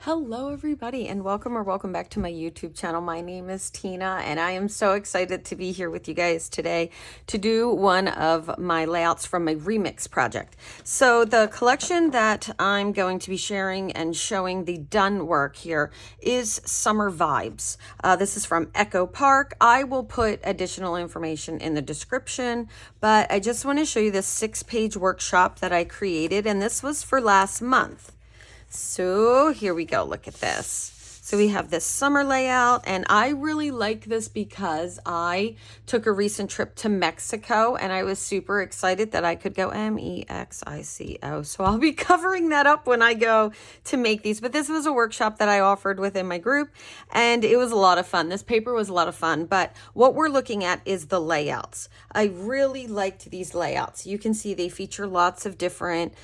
Hello everybody and welcome back to my YouTube channel. My name is Tina and I am so excited to be here with you guys today to do one of my layouts from my remix project. So the collection that I'm going to be sharing and showing the done work here is Summer Vibes. This is from Echo Park. I will put additional information in the description, but I just want to show you this 6-page workshop that I created, and this was for last month. So here we go. Look at this. So we have this summer layout, and I really like this because I took a recent trip to Mexico and I was super excited that I could go Mexico. So I'll be covering that up when I go to make these. But this was a workshop that I offered within my group and it was a lot of fun. This paper was a lot of fun, but what we're looking at is the layouts. I really liked these layouts. You can see they feature lots of different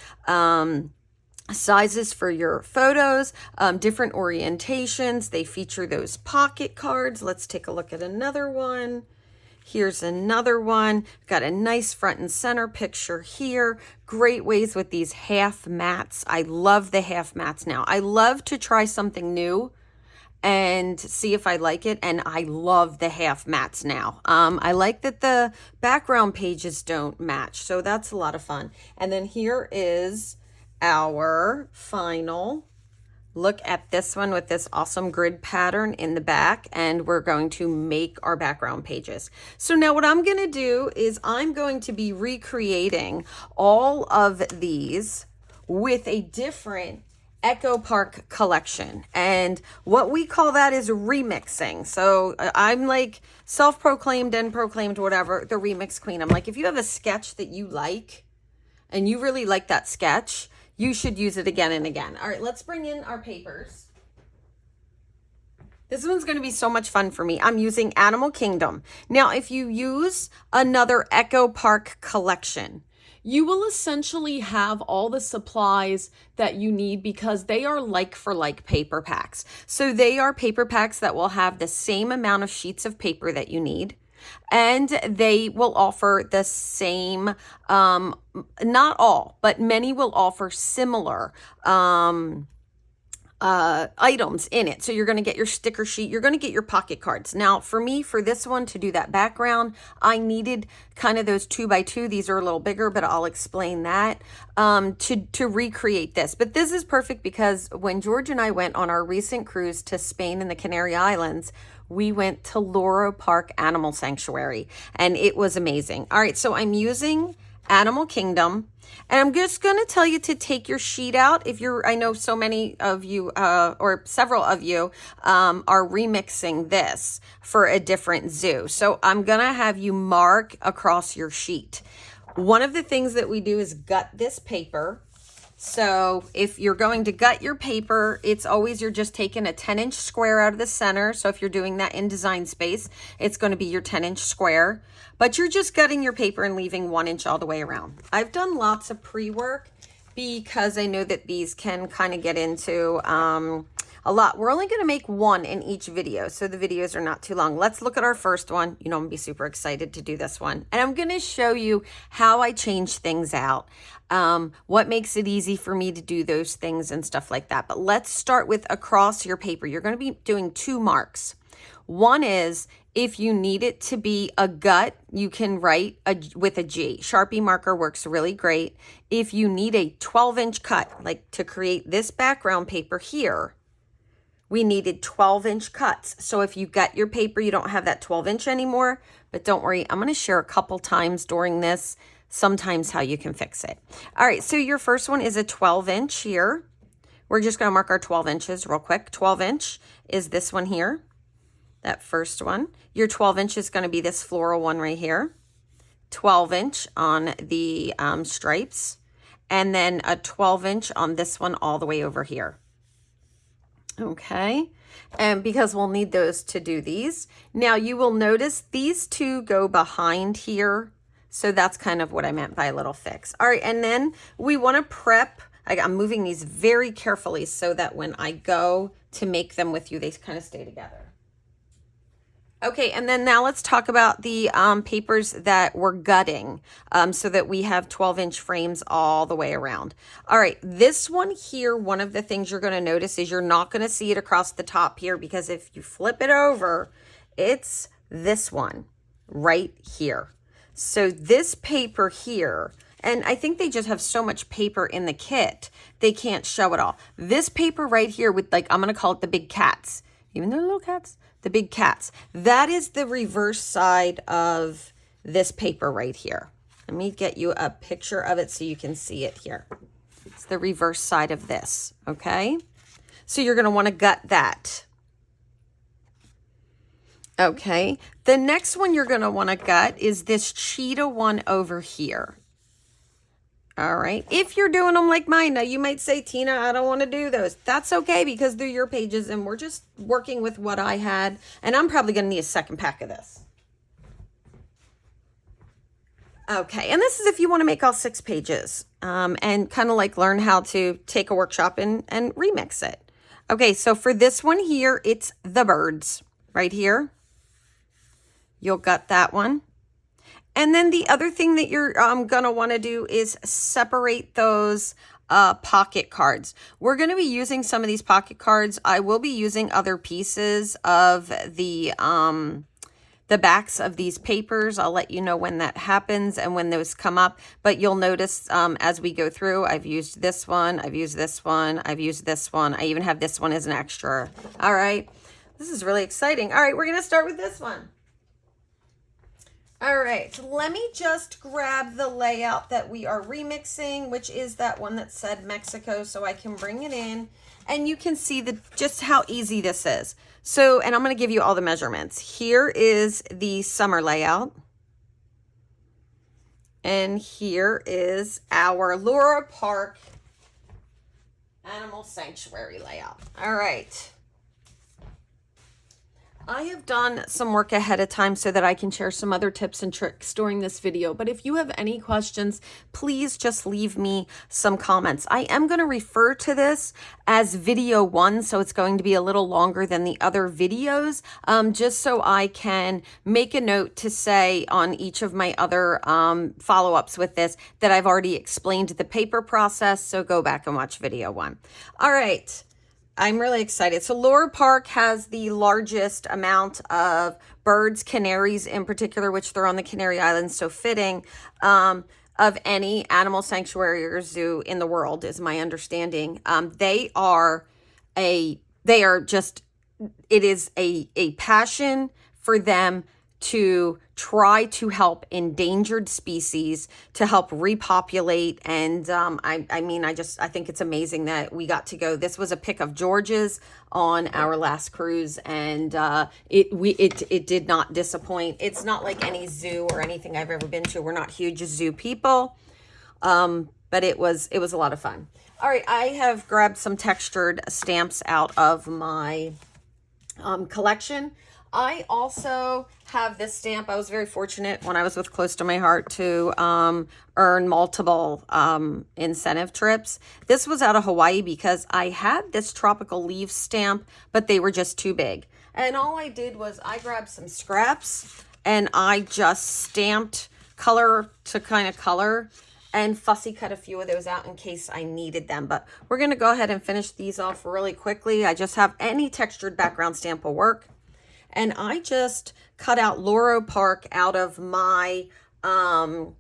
sizes for your photos, different orientations. They feature those pocket cards. Let's take a look at another one. Here's another one. Got a nice front and center picture here. Great ways with these half mats. I love the half mats now. I love to try something new and see if I like it, and I love the half mats now. I like that the background pages don't match, so that's a lot of fun. And then here is our final look at this one with this awesome grid pattern in the back, and we're going to make our background pages. So now what I'm going to do is I'm going to be recreating all of these with a different Echo Park collection, and what we call that is remixing. So I'm like self-proclaimed and proclaimed whatever, the remix queen. I'm like, if you have a sketch that you like and you really like that sketch, you should use it again and again. All right, let's bring in our papers. This one's going to be so much fun for me. I'm using Animal Kingdom. Now, if you use another Echo Park collection, you will essentially have all the supplies that you need because they are like for like paper packs. So they are paper packs that will have the same amount of sheets of paper that you need. And they will offer the same, not all, but many will offer similar items in it. So you're going to get your sticker sheet, you're going to get your pocket cards. Now for me, for this one to do that background, I needed kind of those 2x2. These are a little bigger, but I'll explain that to recreate this. But this is perfect because when George and I went on our recent cruise to Spain and the Canary Islands, we went to Loro Park Animal Sanctuary and it was amazing. All right, so I'm using Animal Kingdom, and I'm just going to tell you to take your sheet out. If you're, I know so many of you, or several of you, are remixing this for a different zoo. So I'm going to have you mark across your sheet. One of the things that we do is gut this paper. So if you're going to gut your paper, it's always, you're just taking a 10-inch square out of the center. So if you're doing that in Design Space, it's going to be your 10-inch square, but you're just gutting your paper and leaving 1 inch all the way around. I've done lots of pre-work because I know that these can kind of get into a lot. We're only going to make one in each video, so the videos are not too long. Let's look at our first one. You know, I'm going to be super excited to do this one. And I'm going to show you how I change things out, what makes it easy for me to do those things and stuff like that. But let's start with across your paper. You're going to be doing 2 marks. One is, if you need it to be a gut, you can write with a G. Sharpie marker works really great. If you need a 12-inch cut, like to create this background paper here, we needed 12-inch cuts. So if you gut your paper, you don't have that 12-inch anymore, but don't worry, I'm going to share a couple times during this, sometimes how you can fix it. All right, so your first one is a 12-inch here. We're just going to mark our 12 inches real quick. 12-inch is this one here, that first one. Your 12-inch is going to be this floral one right here. 12-inch on the stripes, and then a 12-inch on this one all the way over here. Okay, and because we'll need those to do these. Now you will notice these 2 go behind here. So that's kind of what I meant by a little fix. All right, and then we want to prep. I'm moving these very carefully so that when I go to make them with you, they kind of stay together. Okay, and then now let's talk about the papers that we're gutting so that we have 12-inch frames all the way around. All right, this one here, one of the things you're going to notice is you're not going to see it across the top here, because if you flip it over, it's this one right here. So this paper here, and I think they just have so much paper in the kit, they can't show it all. This paper right here with, like, I'm going to call it the big cats, even though they're little cats, the big cats. That is the reverse side of this paper right here. Let me get you a picture of it so you can see it here. It's the reverse side of this, okay? So you're going to want to gut that. Okay, the next one you're going to want to gut is this cheetah one over here. All right, if you're doing them like mine, now you might say, Tina, I don't want to do those. That's okay, because they're your pages and we're just working with what I had. And I'm probably going to need a second pack of this. Okay, and this is if you want to make all 6 pages and kind of like learn how to take a workshop and remix it. Okay, so for this one here, it's the birds right here. You'll gut that one. And then the other thing that you're going to want to do is separate those pocket cards. We're going to be using some of these pocket cards. I will be using other pieces of the backs of these papers. I'll let you know when that happens and when those come up. But you'll notice as we go through, I've used this one, I've used this one, I've used this one. I even have this one as an extra. All right. This is really exciting. All right, we're going to start with this one. All right, so let me just grab the layout that we are remixing, which is that one that said Mexico, so I can bring it in and you can see just how easy this is. So, and I'm going to give you all the measurements. Here is the summer layout. And here is our Laura Park Animal Sanctuary layout. All right. I have done some work ahead of time so that I can share some other tips and tricks during this video. But if you have any questions, please just leave me some comments. I am going to refer to this as video 1, so it's going to be a little longer than the other videos, just so I can make a note to say on each of my other follow-ups with this that I've already explained the paper process, so go back and watch video 1. All right. I'm really excited. So Laura Park has the largest amount of birds, canaries in particular, which they're on the Canary Islands, so fitting, of any animal sanctuary or zoo in the world, is my understanding. It is a passion for them to try to help endangered species, to help repopulate. And I think it's amazing that we got to go. This was a pick of George's on our last cruise, and it did not disappoint. It's not like any zoo or anything I've ever been to. We're not huge zoo people, but it was a lot of fun. All right, I have grabbed some textured stamps out of my collection. I also have this stamp. I was very fortunate when I was with Close to My Heart to earn multiple incentive trips. This was out of Hawaii because I had this tropical leaf stamp, but they were just too big. And all I did was I grabbed some scraps and I just stamped color to kind of color and fussy cut a few of those out in case I needed them. But we're going to go ahead and finish these off really quickly. I just have any textured background stamp will work. And I just cut out Laura Park out of my thin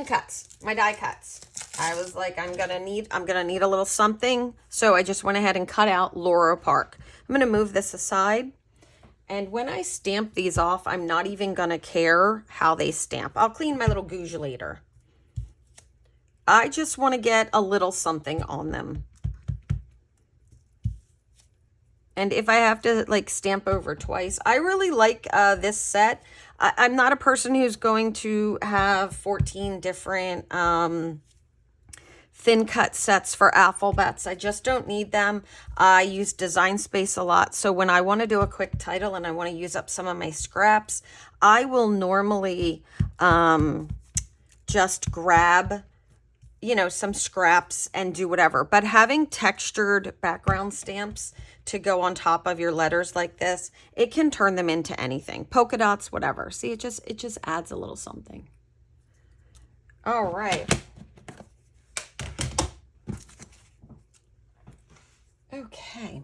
cuts, my die cuts. I was like, I'm gonna need a little something. So I just went ahead and cut out Laura Park. I'm gonna move this aside. And when I stamp these off, I'm not even gonna care how they stamp. I'll clean my little gouge later. I just want to get a little something on them. And if I have to like stamp over twice, I really like this set. I'm not a person who's going to have 14 different thin cut sets for alphabets. I just don't need them. I use Design Space a lot. So when I want to do a quick title and I want to use up some of my scraps, I will normally just grab, you know, some scraps and do whatever. But having textured background stamps to go on top of your letters like this, it can turn them into anything. Polka dots, whatever. See, it just adds a little something. All right. Okay.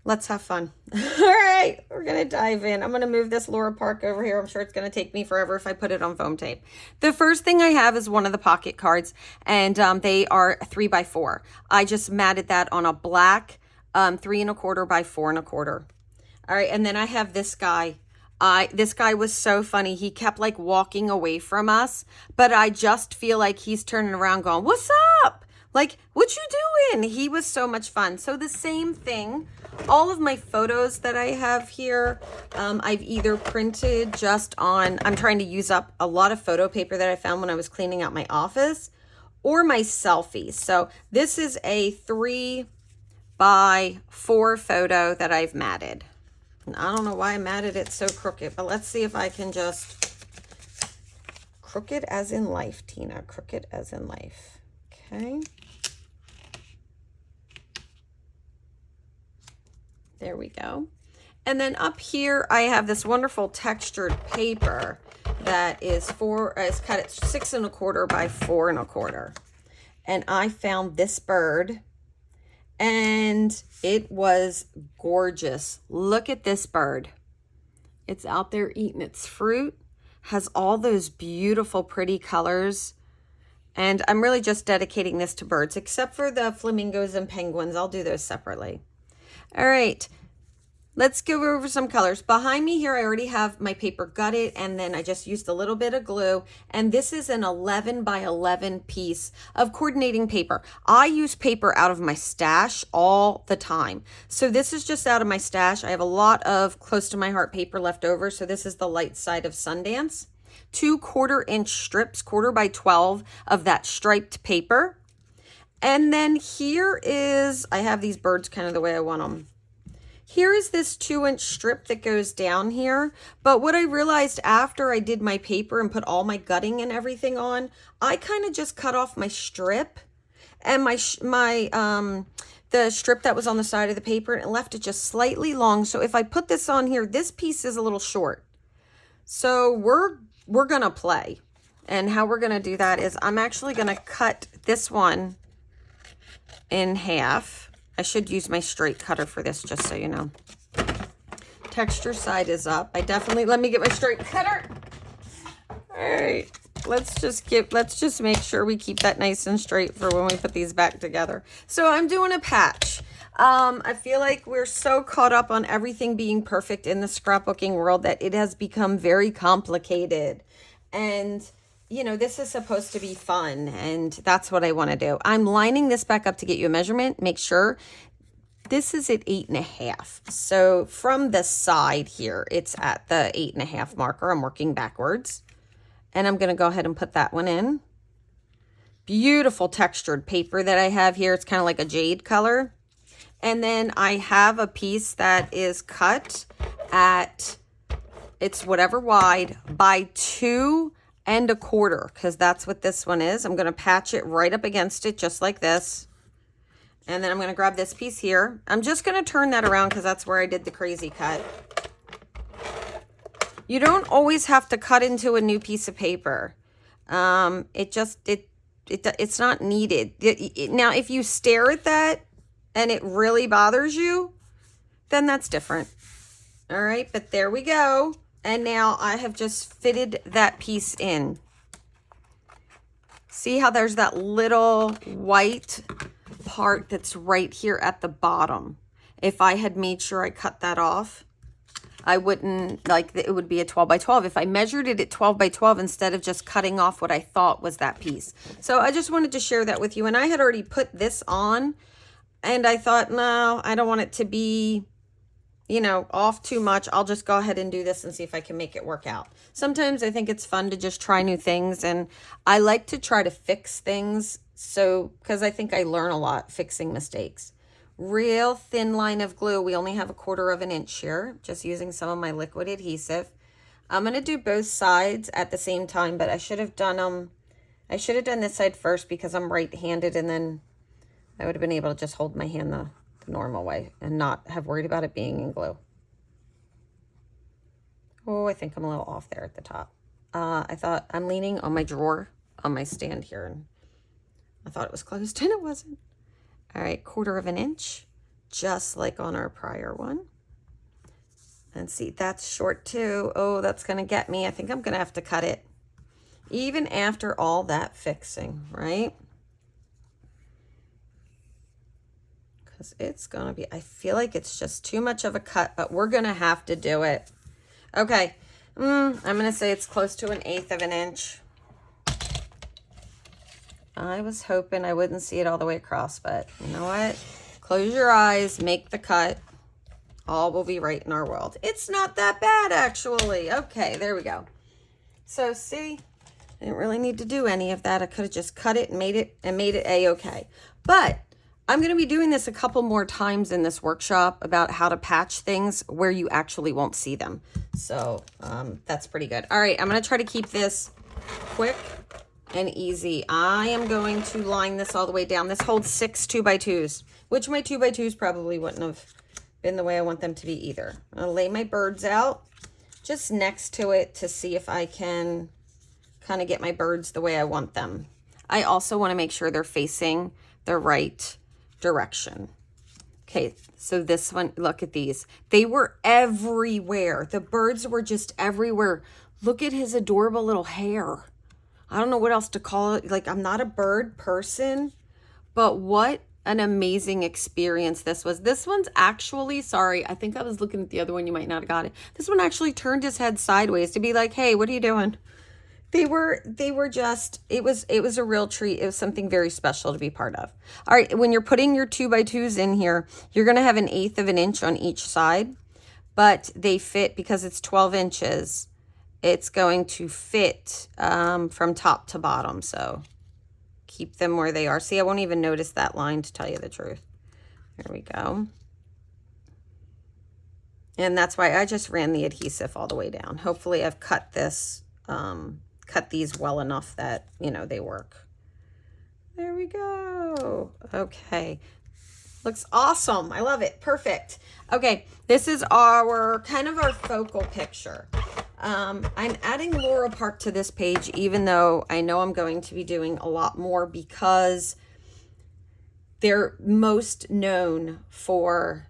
Let's have fun. All right, we're going to dive in. I'm going to move this Laura Park over here. I'm sure it's going to take me forever if I put it on foam tape. The first thing I have is one of the pocket cards, and they are 3x4. I just matted that on a black 3 1/4 by 4 1/4. All right, and then I have this guy. This guy was so funny. He kept like walking away from us, but I just feel like he's turning around going, "What's up? Like, what you doing?" He was so much fun. So the same thing, all of my photos that I have here, I've either printed just on, I'm trying to use up a lot of photo paper that I found when I was cleaning out my office, or my selfies. So this is a 3x4 photo that I've matted. And I don't know why I matted it so crooked, but let's see if I can just, crooked as in life, Tina, crooked as in life. Okay. There we go. And then up here, I have this wonderful textured paper that is it's cut at 6 1/4 by 4 1/4. And I found this bird, and it was gorgeous. Look at this bird. It's out there eating its fruit, has all those beautiful, pretty colors. And I'm really just dedicating this to birds, except for the flamingos and penguins. I'll do those separately. All right, let's go over some colors. Behind me here, I already have my paper gutted, and then I just used a little bit of glue. And this is an 11 by 11 piece of coordinating paper. I use paper out of my stash all the time. So this is just out of my stash. I have a lot of close to my heart paper left over. So this is the light side of Sundance. 2 1/4-inch strips, 1/4 by 12 of that striped paper. And then here is, I have these birds kind of the way I want them. Here is this 2-inch strip that goes down here. But what I realized after I did my paper and put all my gutting and everything on, I kind of just cut off my strip and the strip that was on the side of the paper, and left it just slightly long. So if I put this on here, this piece is a little short. So we're going to play. And how we're going to do that is I'm actually going to cut this one in half. I should use my straight cutter for this, just so you know. Texture side is up. Let me get my straight cutter. All right. Let's just make sure we keep that nice and straight for when we put these back together. So I'm doing a patch. I feel like we're so caught up on everything being perfect in the scrapbooking world that it has become very complicated. And you know, this is supposed to be fun, and that's what I want to do. I'm lining this back up to get you a measurement. Make sure this is at 8.5. So from the side here, it's at the 8.5 marker. I'm working backwards, and I'm going to go ahead and put that one in. Beautiful textured paper that I have here. It's kind of like a jade color. And then I have a piece that is cut at, it's whatever wide, by 2 1/4, because that's what this one is. I'm going to patch it right up against it, just like this. And then I'm going to grab this piece here. I'm just going to turn that around because that's where I did the crazy cut. You don't always have to cut into a new piece of paper. It's not needed. Now, if you stare at that and it really bothers you, then that's different. All right, but there we go. And now I have just fitted that piece in. See how there's that little white part that's right here at the bottom. If I had made sure I cut that off, I wouldn't, like, it would be a 12 by 12 if I measured it at 12 by 12 instead of just cutting off what I thought was that piece. So I just wanted to share that with you. And I had already put this on, and I thought, no, I don't want it to be, you know, off too much. I'll just go ahead and do this and see if I can make it work out. Sometimes I think it's fun to just try new things, and I like to try to fix things. So, because I think I learn a lot fixing mistakes. Real thin line of glue. We only have a 1/4 inch here, just using some of my liquid adhesive. I'm going to do both sides at the same time, but I should have done them, I should have done this side first because I'm right-handed, and then I would have been able to just hold my hand the normal way and not have worried about it being in glue. Oh, I think I'm a little off there at the top. I thought I'm leaning on my drawer on my stand here, and I thought it was closed and it wasn't. All right, 1/4 of an inch, just like on our prior one. And see, that's short too. Oh, that's gonna get me. I think I'm gonna have to cut it. Even after all that fixing, right? Because it's gonna be, I feel like it's just too much of a cut, but we're gonna have to do it. Okay, I'm gonna say it's close to 1/8 of an inch. I was hoping I wouldn't see it all the way across, but you know what? Close your eyes, make the cut. All will be right in our world. It's not that bad, actually. Okay, there we go. So see, I didn't really need to do any of that. I could have just cut it and made it a-okay. But I'm going to be doing this a couple more times in this workshop about how to patch things where you actually won't see them. So that's pretty good. All right, I'm going to try to keep this quick and easy. I am going to line this all the way down. This holds 6 2x2s, which my 2x2s probably wouldn't have been the way I want them to be either. I'll lay my birds out just next to it to see if I can kind of get my birds the way I want them. I also want to make sure they're facing the right direction. Okay, so this one, look at these. They were everywhere. The birds were just everywhere. Look at his adorable little hair. I don't know what else to call it. Like, I'm not a bird person, but what an amazing experience this was. This one's actually, sorry, I think I was looking at the other one. You might not have got it. This one actually turned his head sideways to be like, hey, what are you doing? They were just, it was a real treat. It was something very special to be part of. All right, when you're putting your 2x2s in here, you're going to have 1/8 of an inch on each side, but they fit because it's 12 inches. It's going to fit from top to bottom. So keep them where they are. See, I won't even notice that line, to tell you the truth. There we go. And that's why I just ran the adhesive all the way down. Hopefully I've cut this, cut these well enough that, you know, they work. There we go. Okay. Looks awesome. I love it. Perfect. Okay. This is our kind of our focal picture. I'm adding Laurel Park to this page, even though I know I'm going to be doing a lot more because they're most known for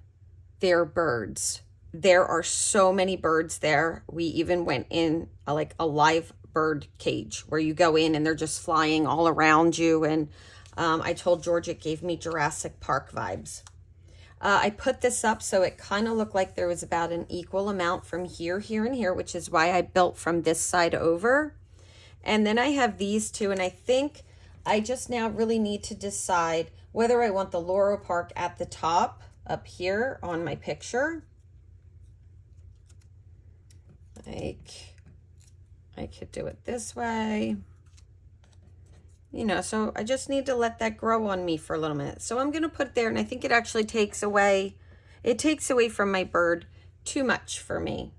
their birds. There are so many birds there. We even went in like a live bird cage where you go in and they're just flying all around you. And I told George it gave me Jurassic Park vibes. I put this up so it kind of looked like there was about an equal amount from here, here, and here, which is why I built from this side over. And then I have these two, and I think I just now really need to decide whether I want the Laurel Park at the top up here on my picture. Like, I could do it this way. You know, so I just need to let that grow on me for a little minute. So I'm going to put it there, and I think it actually takes away, from my bird too much for me.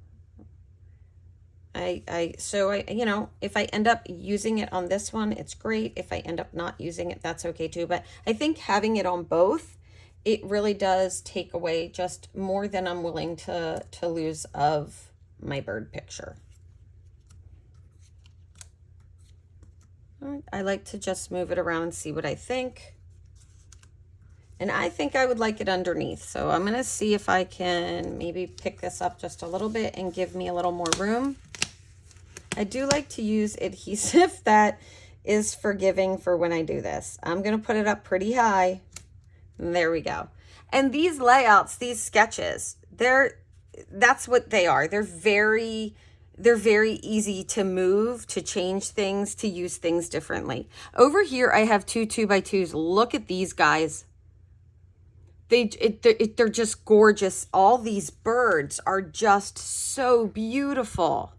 So you know, if I end up using it on this one, it's great. If I end up not using it, that's okay too. But I think having it on both, it really does take away just more than I'm willing to lose of my bird picture. I like to just move it around and see what I think. And I think I would like it underneath. So I'm going to see if I can maybe pick this up just a little bit and give me a little more room. I do like to use adhesive that is forgiving for when I do this. I'm going to put it up pretty high. And there we go. And these layouts, these sketches, that's what they are. They're very easy to move, to change things, to use things differently. Over here, I have 2 2x2s. Look at these guys. They're just gorgeous. All these birds are just so beautiful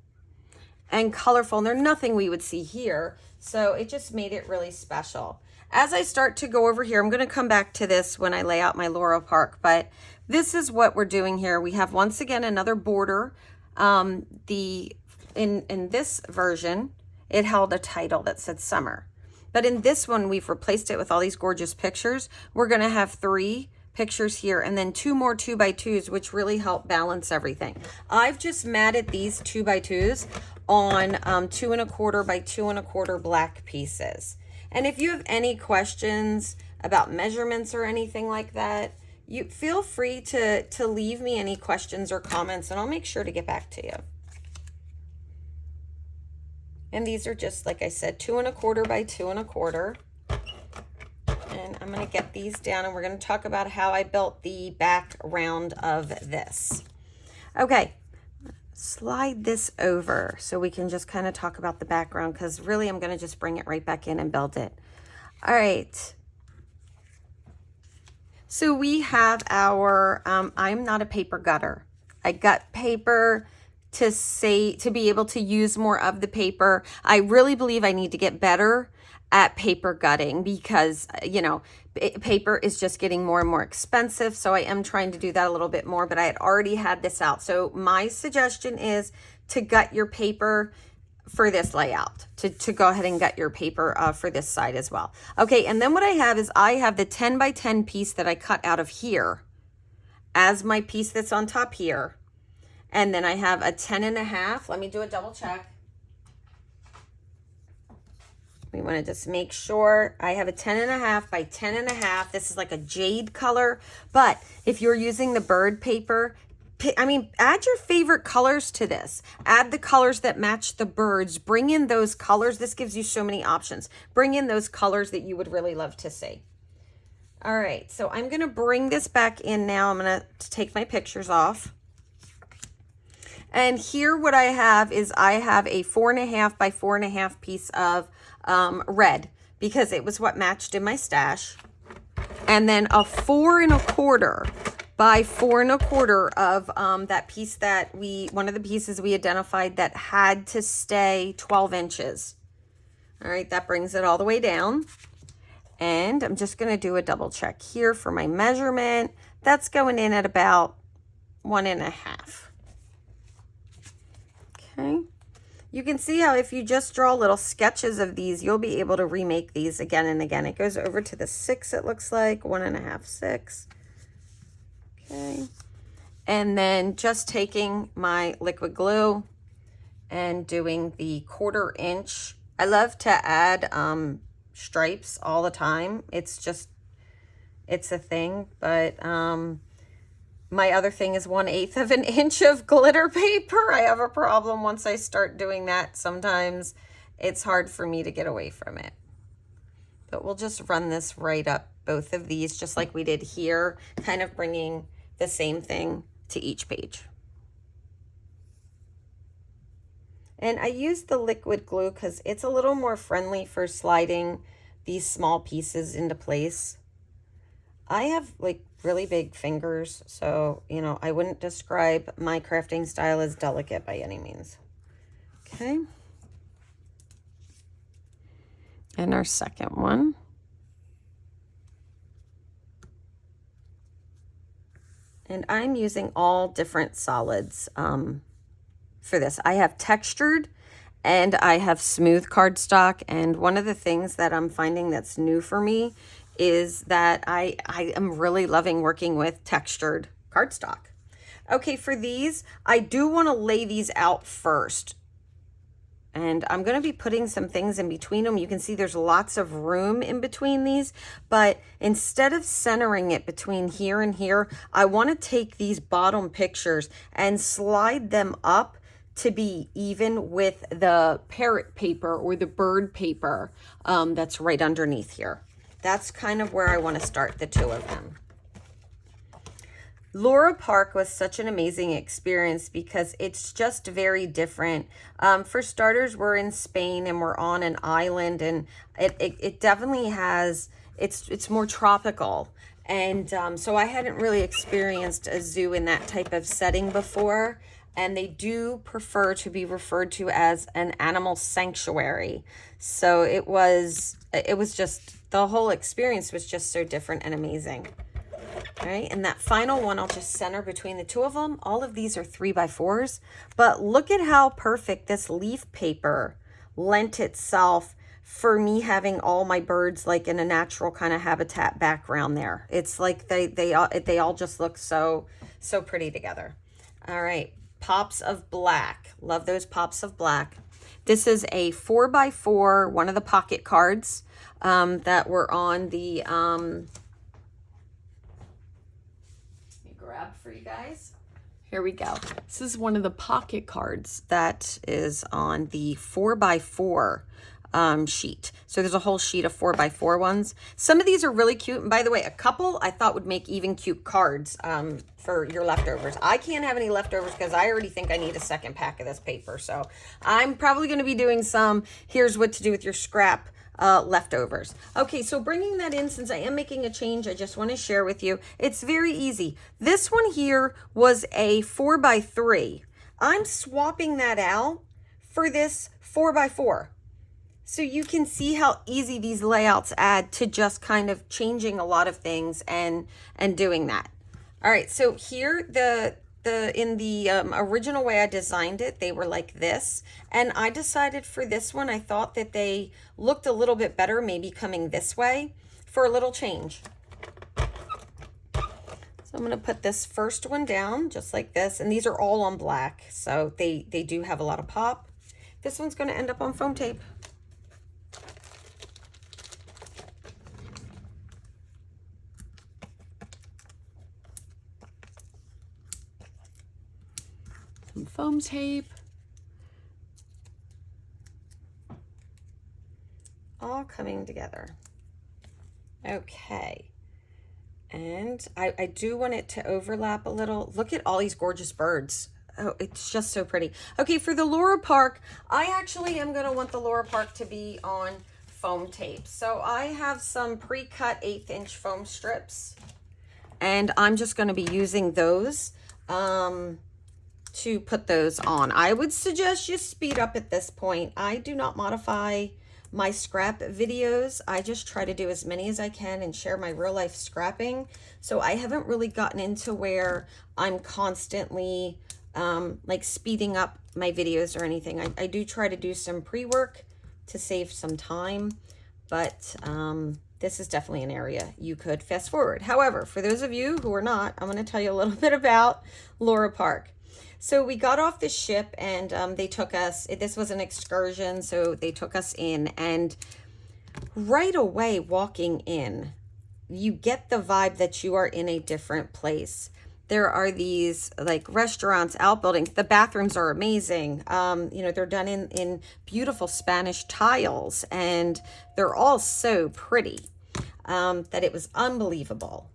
and colorful. And they're nothing we would see here. So it just made it really special. As I start to go over here, I'm going to come back to this when I lay out my Laurel Park. But this is what we're doing here. We have, once again, another border. In this version, it held a title that said summer. But in this one, we've replaced it with all these gorgeous pictures. We're gonna have 3 pictures here and then 2 more 2x2s, which really help balance everything. I've just matted these 2x2s on 2 1/4 by 2 1/4 black pieces. And if you have any questions about measurements or anything like that, you feel free to leave me any questions or comments, and I'll make sure to get back to you. And these are just, like I said, 2 1/4 by 2 1/4. And I'm going to get these down, and we're going to talk about how I built the background of this. Okay, slide this over so we can just kind of talk about the background, because really I'm going to just bring it right back in and build it. All right. So we have our, I'm not a paper gutter. I gut paper to be able to use more of the paper. I really believe I need to get better at paper gutting because, you know, paper is just getting more and more expensive. So I am trying to do that a little bit more, but I had already had this out. So my suggestion is to gut your paper for this layout, to go ahead and gut your paper for this side as well. Okay, and then what I have is I have the 10 by 10 piece that I cut out of here as my piece that's on top here. And then I have a 10 1/2. Let me do a double check. We want to just make sure I have a 10 1/2 by 10 1/2. This is like a jade color, but if you're using the bird paper, I mean, add your favorite colors to this. Add the colors that match the birds. Bring in those colors. This gives you so many options. Bring in those colors that you would really love to see. All right, so I'm going to bring this back in now. I'm going to take my pictures off. And here what I have is I have a 4 1/2 by 4 1/2 piece of red, because it was what matched in my stash. And then a 4 1/4 by 4 1/4 of that piece that one of the pieces we identified that had to stay 12 inches. All right, that brings it all the way down. And I'm just going to do a double check here for my measurement. That's going in at about 1 1/2. Okay. You can see how if you just draw little sketches of these, you'll be able to remake these again and again. It goes over to the 6, it looks like, 1 1/2, 6. Okay. And then just taking my liquid glue and doing the 1/4 inch. I love to add stripes all the time. It's a thing, but my other thing is 1/8 of an inch of glitter paper. I have a problem once I start doing that. Sometimes it's hard for me to get away from it. But we'll just run this right up both of these, just like we did here, kind of bringing the same thing to each page. And I use the liquid glue because it's a little more friendly for sliding these small pieces into place. I have like really big fingers, so, you know, I wouldn't describe my crafting style as delicate by any means. Okay. And our second one. And I'm using all different solids for this. I have textured and I have smooth cardstock. And one of the things that I'm finding that's new for me is that I am really loving working with textured cardstock. Okay, for these, I do want to lay these out first. And I'm going to be putting some things in between them. You can see there's lots of room in between these, but instead of centering it between here and here, I want to take these bottom pictures and slide them up to be even with the parrot paper or the bird paper that's right underneath here. That's kind of where I want to start the two of them. Laura Park was such an amazing experience because it's just very different. For starters, we're in Spain and we're on an island, and it definitely has, it's more tropical. And so I hadn't really experienced a zoo in that type of setting before. And they do prefer to be referred to as an animal sanctuary. So it was just, the whole experience was just so different and amazing. All right, and that final one, I'll just center between the two of them. All of these are 3x4s, but look at how perfect this leaf paper lent itself for me having all my birds like in a natural kind of habitat background there. It's like they all just look so pretty together. All right, pops of black. Love those pops of black. This is a 4x4, one of the pocket cards that were on the let me grab for you guys. Here we go. This is one of the pocket cards that is on the 4x4 sheet. So there's a whole sheet of 4x4 ones. Some of these are really cute. And by the way, a couple I thought would make even cute cards for your leftovers. I can't have any leftovers because I already think I need a second pack of this paper. So I'm probably going to be doing some here's what to do with your scrap leftovers. Okay, so bringing that in, since I am making a change, I just want to share with you. It's very easy. This one here was a 4x3. I'm swapping that out for this 4x4. So you can see how easy these layouts add to just kind of changing a lot of things and doing that. All right, so here in the original way I designed it, they were like this. And I decided for this one, I thought that they looked a little bit better, maybe coming this way for a little change. So I'm going to put this first one down just like this. And these are all on black, so they do have a lot of pop. This one's going to end up on foam tape. Some foam tape. All coming together. Okay. And I do want it to overlap a little. Look at all these gorgeous birds. Oh, it's just so pretty. Okay, for the Laura Park, I actually am going to want the Laura Park to be on foam tape. So I have some pre-cut 1/8 inch foam strips. And I'm just going to be using those to put those on. I would suggest you speed up at this point. I do not modify my scrap videos. I just try to do as many as I can and share my real life scrapping. So I haven't really gotten into where I'm constantly like speeding up my videos or anything. I do try to do some pre-work to save some time, but this is definitely an area you could fast forward. However, for those of you who are not, I'm going to tell you a little bit about Laura Park. So we got off the ship and they took us, this was an excursion, so they took us in, and right away walking in, you get the vibe that you are in a different place. There are these like restaurants, outbuildings. The bathrooms are amazing. You know, they're done in beautiful Spanish tiles, and they're all so pretty that it was unbelievable.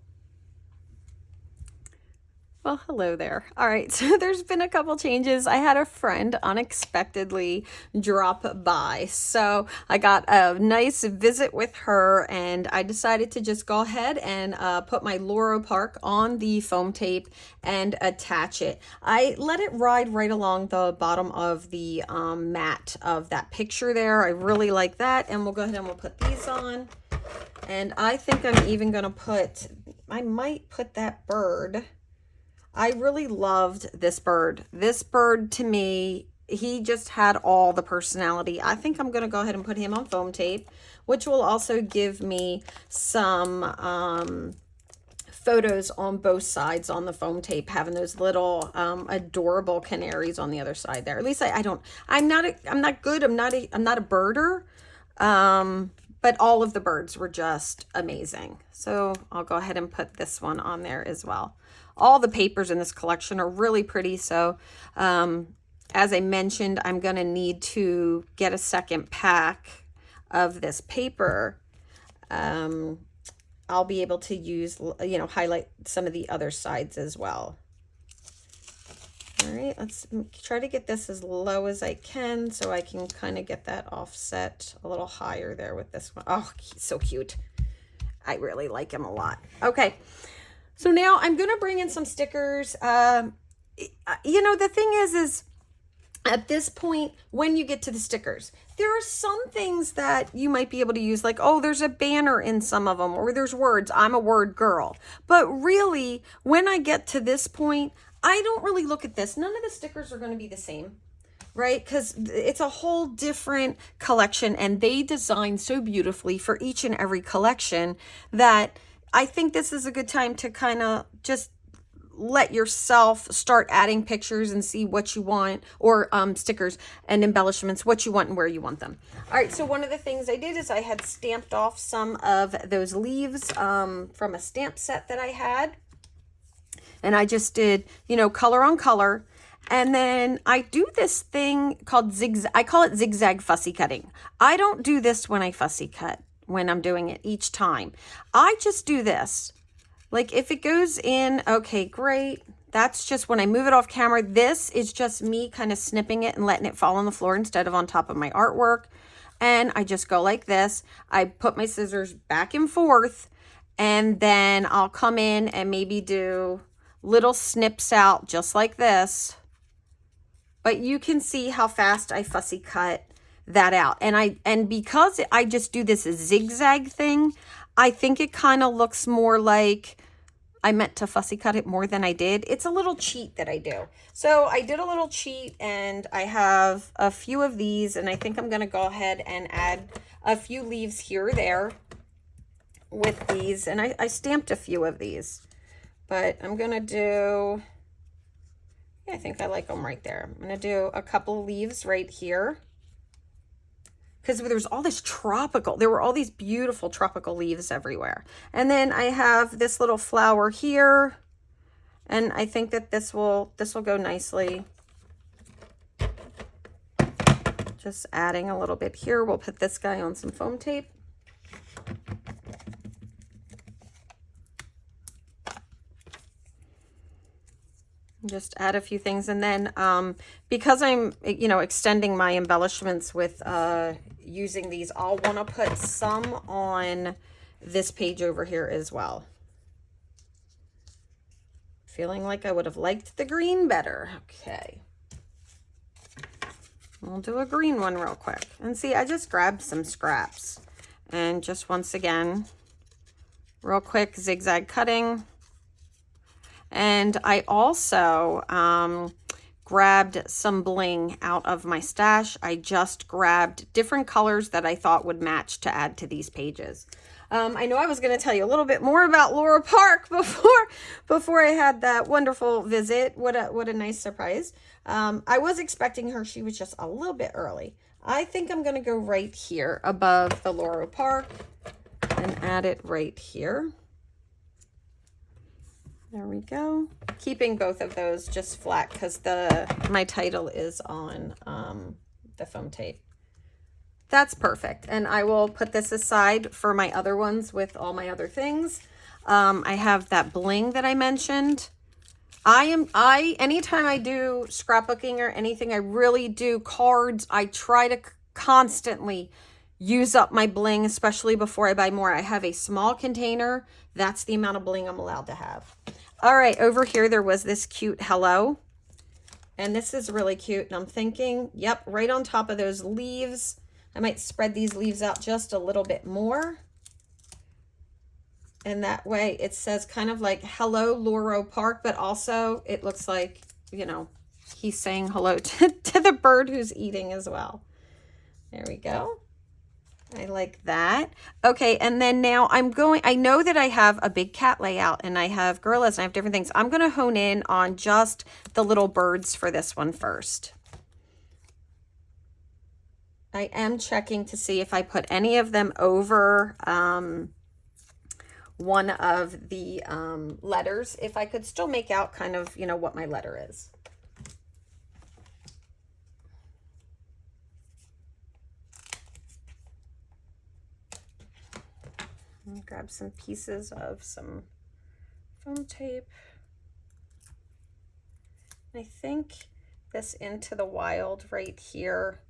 Well, hello there. All right, so there's been a couple changes. I had a friend unexpectedly drop by. So I got a nice visit with her, and I decided to just go ahead and put my Laura Park on the foam tape and attach it. I let it ride right along the bottom of the mat of that picture there. I really like that. And we'll go ahead and we'll put these on. And I think I'm even going to put, I might put that bird. I really loved this bird. This bird, to me, he just had all the personality. I think I'm going to go ahead and put him on foam tape, which will also give me some photos on both sides on the foam tape, having those little adorable canaries on the other side there. At least I'm not a birder, but all of the birds were just amazing. So I'll go ahead and put this one on there as well. All the papers in this collection are really pretty. So as I mentioned, I'm going to need to get a second pack of this paper. I'll be able to use, you know, highlight some of the other sides as well. All right, let's try to get this as low as I can so I can kind of get that offset a little higher there with this one. Oh, he's so cute. I really like him a lot. Okay. So now I'm going to bring in some stickers. You know, the thing is at this point, when you get to the stickers, there are some things that you might be able to use, like, oh, there's a banner in some of them, or there's words. I'm a word girl. But really, when I get to this point, I don't really look at this. None of the stickers are going to be the same. right? Because it's a whole different collection, and they design so beautifully for each and every collection that I think this is a good time to kind of just let yourself start adding pictures and see what you want, or stickers and embellishments, what you want and where you want them. All right, so one of the things I did is I had stamped off some of those leaves from a stamp set that I had. And I just did, you know, color on color. And then I do this thing called zigzag. I call it zigzag fussy cutting. I don't do this when I fussy cut, when I'm doing it each time. I just do this. Like if it goes in, okay, great. That's just when I move it off camera. This is just me kind of snipping it and letting it fall on the floor instead of on top of my artwork. And I just go like this. I put my scissors back and forth, and then I'll come in and maybe do little snips out just like this. But you can see how fast I fussy cut that out. And because I just do this zigzag thing, I think it kind of looks more like I meant to fussy cut it more than I did. It's a little cheat that I do. So I did a little cheat, and I have a few of these, and I think I'm going to go ahead and add a few leaves here or there with these. And I stamped a few of these, but I'm going to do, yeah, I think I like them right there. I'm going to do a couple leaves right here, because there's all this tropical, there were all these beautiful tropical leaves everywhere. And then I have this little flower here, and I think that this will go nicely. Just adding a little bit here. We'll put this guy on some foam tape. Just add a few things, and then because I'm, you know, extending my embellishments with using these, I'll want to put some on this page over here as well. Feeling like I would have liked the green better. Okay, we'll do a green one real quick. And see, I just grabbed some scraps, and just once again, real quick zigzag cutting. And I also grabbed some bling out of my stash. I just grabbed different colors that I thought would match to add to these pages. I know I was going to tell you a little bit more about Laura Park before I had that wonderful visit. What a nice surprise. I was expecting her. She was just a little bit early. I think I'm going to go right here above the Laura Park and add it right here. There we go. Keeping both of those just flat because my title is on the foam tape. That's perfect. And I will put this aside for my other ones with all my other things. I have that bling that I mentioned. Anytime I do scrapbooking or anything, I really do cards. I try to constantly use up my bling, especially before I buy more. I have a small container. That's the amount of bling I'm allowed to have. All right, over here, there was this cute hello. And this is really cute. And I'm thinking, yep, right on top of those leaves. I might spread these leaves out just a little bit more. And that way it says kind of like, hello, Laura Park, but also it looks like, you know, he's saying hello to the bird who's eating as well. There we go. I like that. Okay, and then now I know that I have a big cat layout and I have gorillas and I have different things. I'm going to hone in on just the little birds for this one first. I am checking to see if I put any of them over one of the letters, if I could still make out kind of, you know, what my letter is. Grab some pieces of some foam tape. I think this Into the Wild right here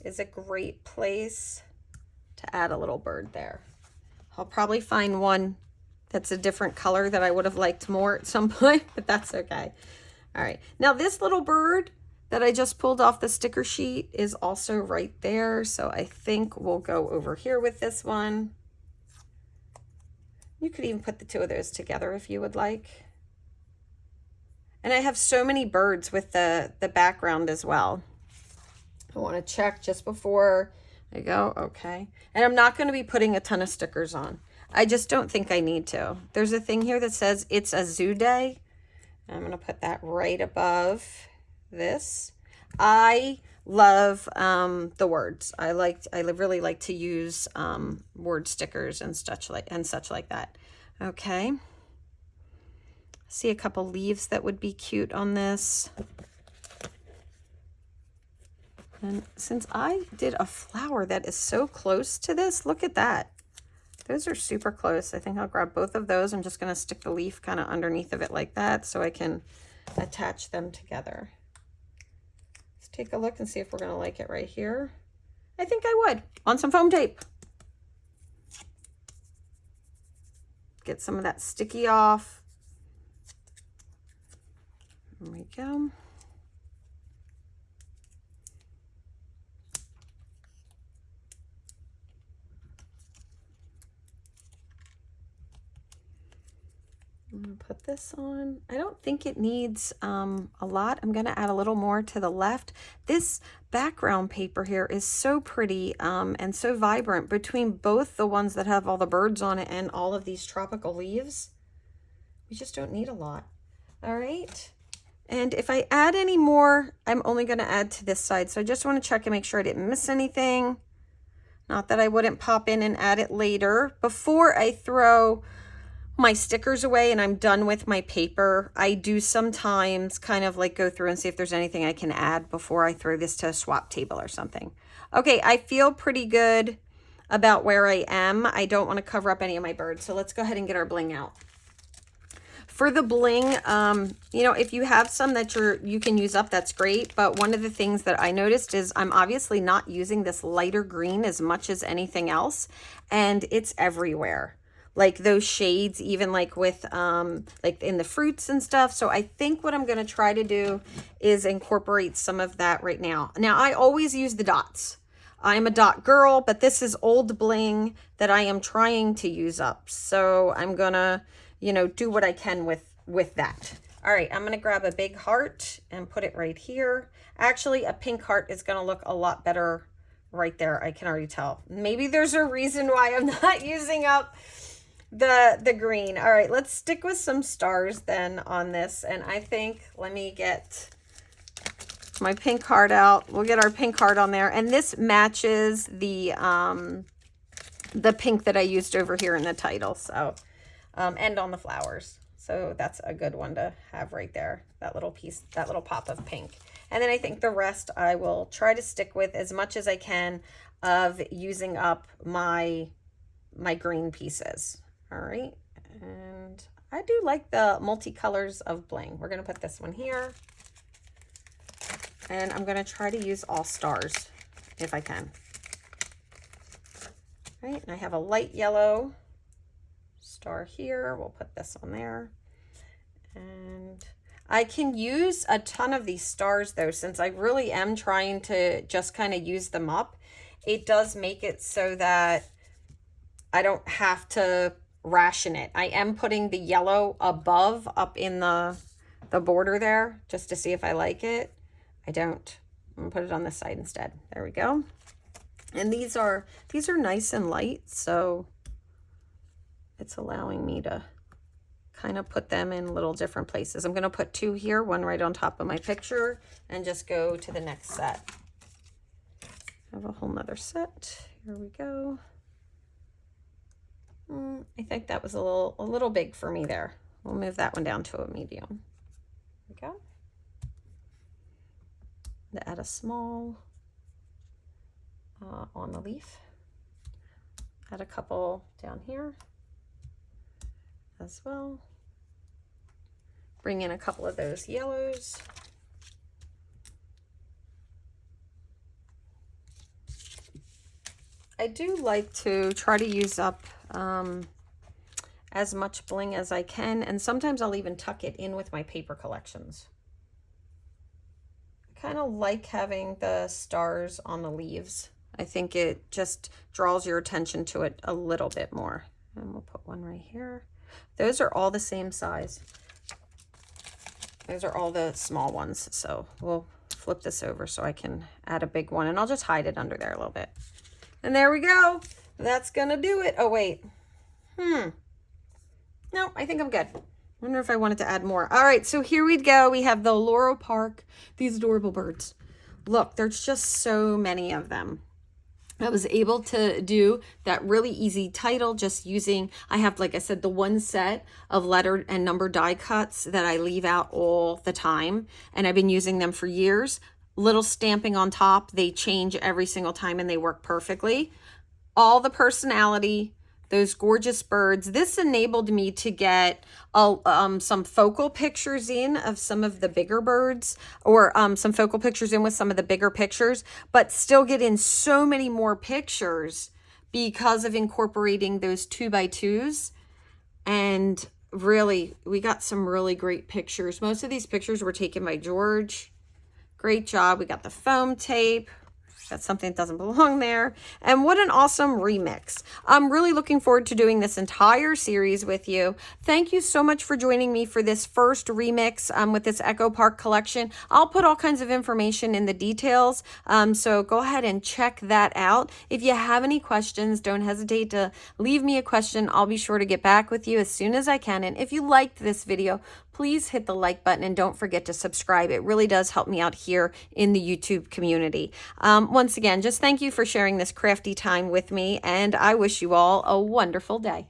is a great place to add a little bird there. I'll probably find one that's a different color that I would have liked more at some point, but that's okay. All right, now this little bird that I just pulled off the sticker sheet is also right there. So I think we'll go over here with this one. You could even put the two of those together if you would like. And I have so many birds with the background as well. I want to check just before I go. Okay. And I'm not going to be putting a ton of stickers on. I just don't think I need to. There's a thing here that says it's a zoo day. I'm going to put that right above this. I love the words. I really like to use word stickers and such like that. Okay. See a couple leaves that would be cute on this. And since I did a flower that is so close to this, look at that. Those are super close. I think I'll grab both of those. I'm just going to stick the leaf kind of underneath of it like that so I can attach them together. Let's take a look and see if we're going to like it right here. I think I would, on some foam tape. Get some of that sticky off. There we go. I'm going to put this on. I don't think it needs a lot. I'm going to add a little more to the left. This background paper here is so pretty and so vibrant between both the ones that have all the birds on it and all of these tropical leaves. We just don't need a lot. All right. And if I add any more, I'm only going to add to this side. So I just want to check and make sure I didn't miss anything. Not that I wouldn't pop in and add it later. Before I throw my stickers away and I'm done with my paper, I do sometimes kind of like go through and see if there's anything I can add before I throw this to a swap table or something. Okay, I feel pretty good about where I am. I don't want to cover up any of my birds, so let's go ahead and get our bling out. For the bling, you know, if you have some that you can use up, that's great. But one of the things that I noticed is I'm obviously not using this lighter green as much as anything else, and it's everywhere. Like those shades, even like with like in the fruits and stuff. So I think what I'm going to try to do is incorporate some of that right now. Now, I always use the dots. I'm a dot girl, but this is old bling that I am trying to use up. So I'm going to, you know, do what I can with that. All right, I'm going to grab a big heart and put it right here. Actually, a pink heart is going to look a lot better right there. I can already tell. Maybe there's a reason why I'm not using up the green. All right, let's stick with some stars then on this. And I think, let me get my pink heart out. We'll get our pink heart on there. And this matches the pink that I used over here in the title. So, and on the flowers. So that's a good one to have right there. That little piece, that little pop of pink. And then I think the rest I will try to stick with as much as I can of using up my green pieces. All right, and I do like the multicolors of bling. We're going to put this one here, and I'm going to try to use all stars if I can. All right, and I have a light yellow star here. We'll put this on there, and I can use a ton of these stars though, since I really am trying to just kind of use them up. It does make it so that I don't have to ration it. I am putting the yellow above up in the border there just to see if I like it. I don't. I'm gonna put it on this side instead. There we go. And these are nice and light, so it's allowing me to kind of put them in little different places. I'm gonna put two here, one right on top of my picture, and just go to the next set. I have a whole nother set. Here we go. I think that was a little big for me there. We'll move that one down to a medium. There we go. To add a small on the leaf. Add a couple down here as well. Bring in a couple of those yellows. I do like to try to use up as much bling as I can, and sometimes I'll even tuck it in with my paper collections. I kind of like having the stars on the leaves. I think it just draws your attention to it a little bit more. And we'll put one right here. Those are all the same size. Those are all the small ones, so we'll flip this over so I can add a big one, and I'll just hide it under there a little bit. And there we go. That's gonna do it. Oh, wait. No, I think I'm good. I wonder if I wanted to add more. All right, so here we go. We have the Laurel Park, these adorable birds. Look, there's just so many of them. I was able to do that really easy title just using, I have, like I said, the one set of letter and number die cuts that I leave out all the time. And I've been using them for years. Little stamping on top. They change every single time and they work perfectly. All the personality, those gorgeous birds. This enabled me to get some focal pictures in of some of the bigger birds, or some focal pictures in with some of the bigger pictures, but still get in so many more pictures because of incorporating those 2x2s. And really, we got some really great pictures. Most of these pictures were taken by George. Great job. We got the foam tape. That's something that doesn't belong there. And what an awesome remix. I'm really looking forward to doing this entire series with you. Thank you so much for joining me for this first remix with this Echo Park collection. I'll put all kinds of information in the details, so go ahead and check that out. If you have any questions, don't hesitate to leave me a question. I'll be sure to get back with you as soon as I can. And if you liked this video, please hit the like button and don't forget to subscribe. It really does help me out here in the YouTube community. Once again, just thank you for sharing this crafty time with me, and I wish you all a wonderful day.